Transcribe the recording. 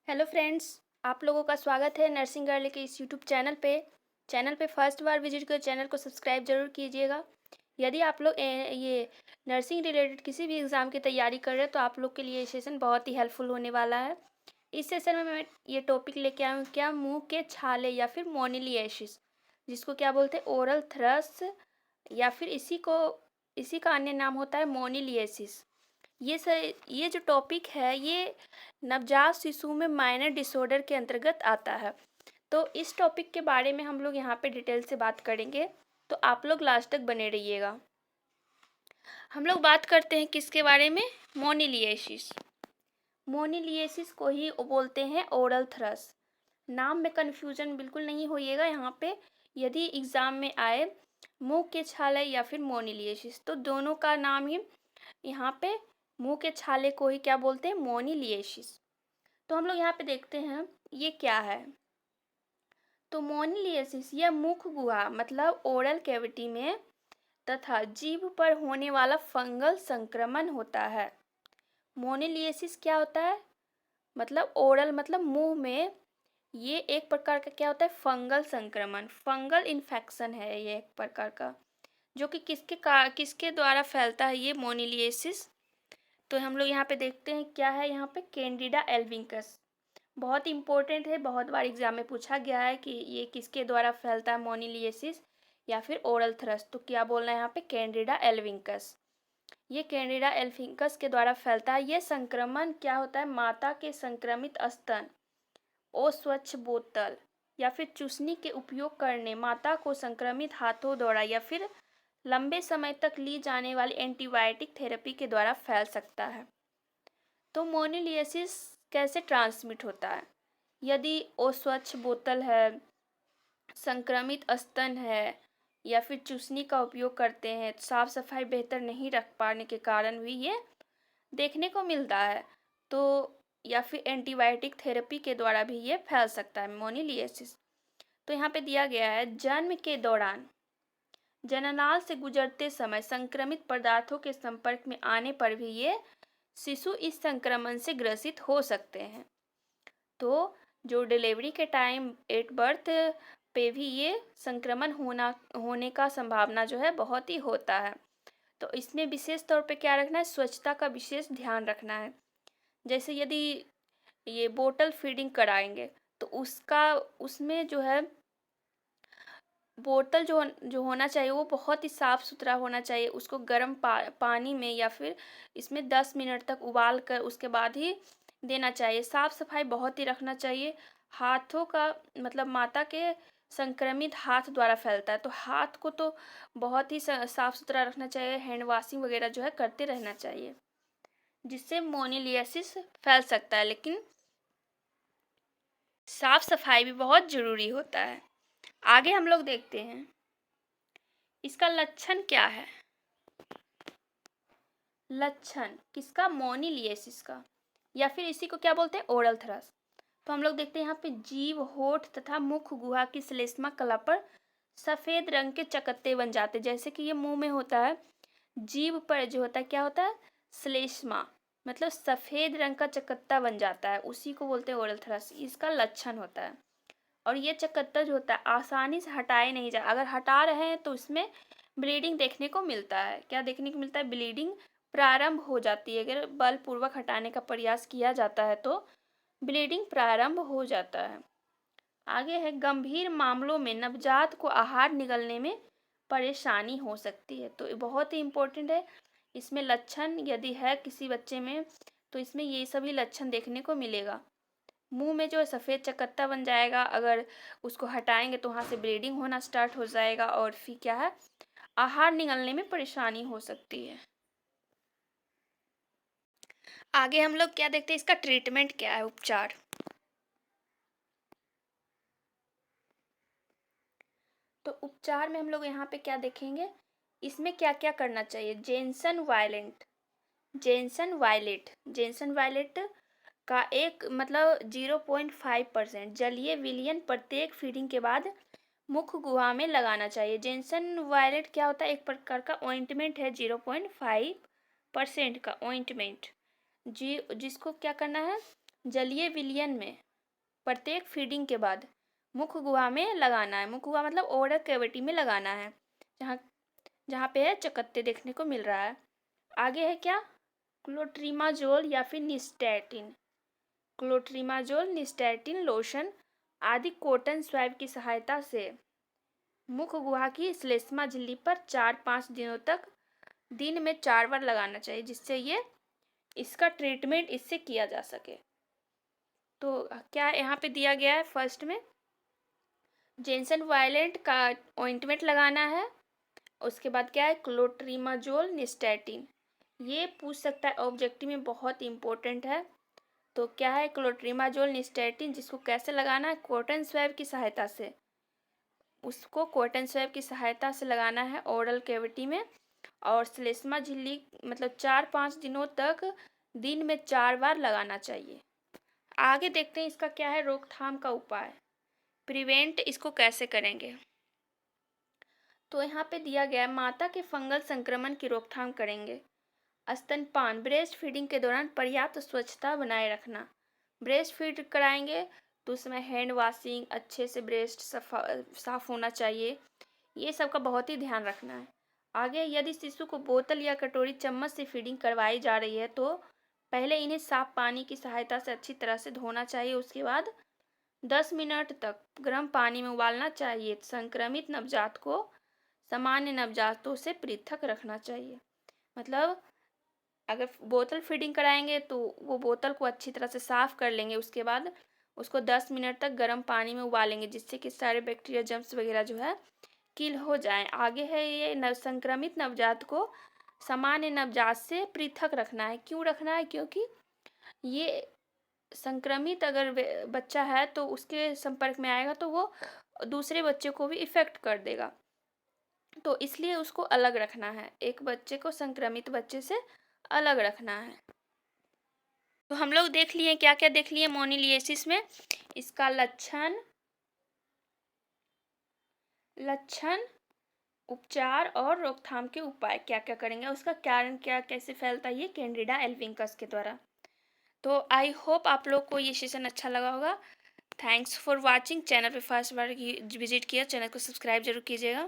Hello friends, आप लोगों का स्वागत है नर्सिंग गर्ल के इस यूट्यूब चैनल पे फर्स्ट बार विजिट कर चैनल को सब्सक्राइब जरूर कीजिएगा। यदि आप लोग ये नर्सिंग रिलेटेड किसी भी एग्ज़ाम की तैयारी कर रहे हैं तो आप लोग के लिए ये सेशन बहुत ही हेल्पफुल होने वाला है। इस सेशन में मैं ये टॉपिक लेके आया हूँ, क्या मुंह के छाले या फिर मोनिलिएसिस, जिसको क्या बोलते हैं ओरल थ्रस, या फिर इसी का अन्य नाम होता है मोनिलिएसिस। ये जो टॉपिक है ये नवजात शिशु में माइनर डिसऑर्डर के अंतर्गत आता है। तो इस टॉपिक के बारे में हम लोग यहाँ पे डिटेल से बात करेंगे, तो आप लोग लास्ट तक बने रहिएगा। हम लोग बात करते हैं किसके बारे में, मोनिलिएसिस। मोनिलिएसिस को ही बोलते हैं ओरल थ्रस। नाम में कन्फ्यूजन बिल्कुल नहीं होइएगा यहाँ पे। यदि एग्ज़ाम में आए मुंह के छाले या फिर मोनिलिएसिस, तो दोनों का नाम ही यहाँ पे मुंह के छाले को ही क्या बोलते हैं, मोनिलिएसिस। तो हम लोग यहाँ पे देखते हैं ये क्या है। तो मोनिलिएसिस यह मुख गुहा मतलब ओरल कैविटी में तथा जीभ पर होने वाला फंगल संक्रमण होता है। मोनिलिएसिस क्या होता है, मतलब ओरल मतलब मुंह में, ये एक प्रकार का क्या होता है, फंगल संक्रमण, फंगल इन्फेक्शन है ये एक प्रकार का, जो कि किसके द्वारा फैलता है ये मोनिलिएसिस। तो हम लोग यहाँ पे देखते हैं क्या है, यहाँ पे कैंडिडा एल्बिंकस बहुत इंपॉर्टेंट है, बहुत बार एग्जाम में पूछा गया है कि ये किसके द्वारा फैलता है मोनिलिएसिस या फिर ओरल थ्रस्ट। तो क्या बोलना है यहाँ पे, कैंडिडा एल्बिंकस। ये कैंडिडा एल्बिंकस के द्वारा फैलता है। ये संक्रमण क्या होता है, माता के संक्रमित स्तन, अस्वच्छ बोतल या फिर चूसनी के उपयोग करने, माता को संक्रमित हाथों द्वारा या फिर लंबे समय तक ली जाने वाली एंटीबायोटिक थेरेपी के द्वारा फैल सकता है। तो मोनिलिएसिस कैसे ट्रांसमिट होता है, यदि अस्वच्छ बोतल है, संक्रमित स्तन है या फिर चूसनी का उपयोग करते हैं, साफ सफाई बेहतर नहीं रख पाने के कारण भी ये देखने को मिलता है। तो या फिर एंटीबायोटिक थेरेपी के द्वारा भी ये फैल सकता है मोनिलिएसिस। तो यहाँ पे दिया गया है, जन्म के दौरान जननाल से गुजरते समय संक्रमित पदार्थों के संपर्क में आने पर भी ये शिशु इस संक्रमण से ग्रसित हो सकते हैं। तो जो डिलीवरी के टाइम एट बर्थ पे भी ये संक्रमण होने का संभावना जो है बहुत ही होता है। तो इसमें विशेष तौर पे क्या रखना है, स्वच्छता का विशेष ध्यान रखना है। जैसे यदि ये बोतल फीडिंग कराएंगे तो उसमें जो है बोतल जो होना चाहिए वो बहुत ही साफ़ सुथरा होना चाहिए। उसको गर्म पानी में या फिर इसमें 10 मिनट तक उबाल कर उसके बाद ही देना चाहिए। साफ़ सफाई बहुत ही रखना चाहिए। हाथों का मतलब माता के संक्रमित हाथ द्वारा फैलता है, तो हाथ को तो बहुत ही साफ़ सुथरा रखना चाहिए। हैंड वॉशिंग वगैरह जो है करते रहना चाहिए, जिससे मोनिलिएसिस फैल सकता है, लेकिन साफ़ सफाई भी बहुत ज़रूरी होता है। आगे हम लोग देखते हैं इसका लक्षण क्या है। लक्षण किसका, मोनिलिएसिस का, या फिर इसी को क्या बोलते हैं, ओरल थ्रस। तो हम लोग देखते हैं यहाँ पे जीभ, होठ तथा मुख गुहा की श्लेष्मा कला पर सफेद रंग के चकत्ते बन जाते हैं। जैसे कि ये मुंह में होता है, जीभ पर जो होता है क्या होता है, श्लेष्मा, मतलब सफेद रंग का चकत्ता बन जाता है, उसी को बोलते हैं ओरल थ्रस। इसका लक्षण होता है। और ये चकत्ता जो होता है आसानी से हटाए नहीं जा, अगर हटा रहे हैं तो इसमें ब्लीडिंग देखने को मिलता है। क्या देखने को मिलता है, ब्लीडिंग प्रारंभ हो जाती है। अगर बलपूर्वक हटाने का प्रयास किया जाता है तो ब्लीडिंग प्रारंभ हो जाता है। आगे है, गंभीर मामलों में नवजात को आहार निगलने में परेशानी हो सकती है। तो ये बहुत ही इम्पोर्टेंट है। इसमें लक्षण यदि है किसी बच्चे में तो इसमें ये सभी लक्षण देखने को मिलेगा। मुंह में जो है सफ़ेद चकत्ता बन जाएगा, अगर उसको हटाएंगे तो वहाँ से ब्लीडिंग होना स्टार्ट हो जाएगा, और फिर क्या है, आहार निगलने में परेशानी हो सकती है। आगे हम लोग क्या देखते हैं, इसका ट्रीटमेंट क्या है, उपचार। तो उपचार में हम लोग यहाँ पे क्या देखेंगे, इसमें क्या क्या करना चाहिए। जेंसन वायलेट का एक मतलब 0.5% जलीय विलयन प्रत्येक फीडिंग के बाद मुख गुहा में लगाना चाहिए। जेंसन वायलेट क्या होता है, एक प्रकार का ऑइंटमेंट है, 0.5% का ऑइंटमेंट, जिसको क्या करना है, जलीय विलयन में प्रत्येक फीडिंग के बाद मुख गुहा में लगाना है। मुख गुहा मतलब ओरल कैविटी में लगाना है, जहाँ जहाँ पे है चकत्ते देखने को मिल रहा है। आगे है क्या, क्लोट्रीमाजोल या फिर निस्टैटिन। क्लोट्रीमाजोल, निस्टैटिन लोशन आदि कॉटन स्वैब की सहायता से मुख गुहा की श्लेष्मा झिल्ली पर 4-5 दिनों तक दिन में 4 बार लगाना चाहिए, जिससे ये इसका ट्रीटमेंट इससे किया जा सके। तो क्या यहाँ पे दिया गया है, फर्स्ट में जेंसन वायलेंट का ऑइंटमेंट लगाना है। उसके बाद क्या है, क्लोट्रीमाजोल निस्टैटिन। ये पूछ सकता है ऑब्जेक्टिव में, बहुत इंपॉर्टेंट है। तो क्या है, क्लोट्रीमाजोल निस्टैटिन, जिसको कैसे लगाना है, कॉटन स्वैब की सहायता से। उसको कॉटन स्वैब की सहायता से लगाना है ओरल कैविटी में, और श्लेष्मा झिल्ली मतलब 4-5 दिनों तक दिन में 4 बार लगाना चाहिए। आगे देखते हैं इसका क्या है रोकथाम का उपाय, प्रिवेंट इसको कैसे करेंगे। तो यहाँ पे दिया गया है, माता के फंगल संक्रमण की रोकथाम करेंगे। स्तनपान, ब्रेस्ट फीडिंग के दौरान पर्याप्त स्वच्छता बनाए रखना। ब्रेस्ट फीड कराएंगे तो उसमें हैंड वॉशिंग, अच्छे से ब्रेस्ट साफ होना चाहिए, ये सब का बहुत ही ध्यान रखना है। आगे, यदि शिशु को बोतल या कटोरी चम्मच से फीडिंग करवाई जा रही है तो पहले इन्हें साफ पानी की सहायता से अच्छी तरह से धोना चाहिए। उसके बाद 10 मिनट तक गर्म पानी में उबालना चाहिए। संक्रमित नवजात को सामान्य नवजातों से पृथक रखना चाहिए। मतलब अगर बोतल फीडिंग कराएंगे तो वो बोतल को अच्छी तरह से साफ कर लेंगे, उसके बाद उसको 10 मिनट तक गर्म पानी में उबालेंगे, जिससे कि सारे बैक्टीरिया जर्म्स वगैरह जो है किल हो जाएं। आगे है, ये संक्रमित नवजात को सामान्य नवजात से पृथक रखना है। क्यों रखना है, क्योंकि ये संक्रमित अगर बच्चा है तो उसके संपर्क में आएगा तो वो दूसरे बच्चे को भी इफेक्ट कर देगा, तो इसलिए उसको अलग रखना है। एक बच्चे को संक्रमित बच्चे से अलग रखना है। तो हम लोग देख लिए क्या क्या देख लिए मोनिलिएसिस में, इसका लक्षण, उपचार और रोकथाम के उपाय क्या क्या करेंगे, उसका कारण क्या, कैसे फैलता है ये कैंडिडा एल्बिंकस के द्वारा। तो आई होप आप लोग को ये सेशन अच्छा लगा होगा। Thanks for watching. चैनल पे फर्स्ट बार विजिट किया, चैनल को सब्सक्राइब जरूर कीजिएगा।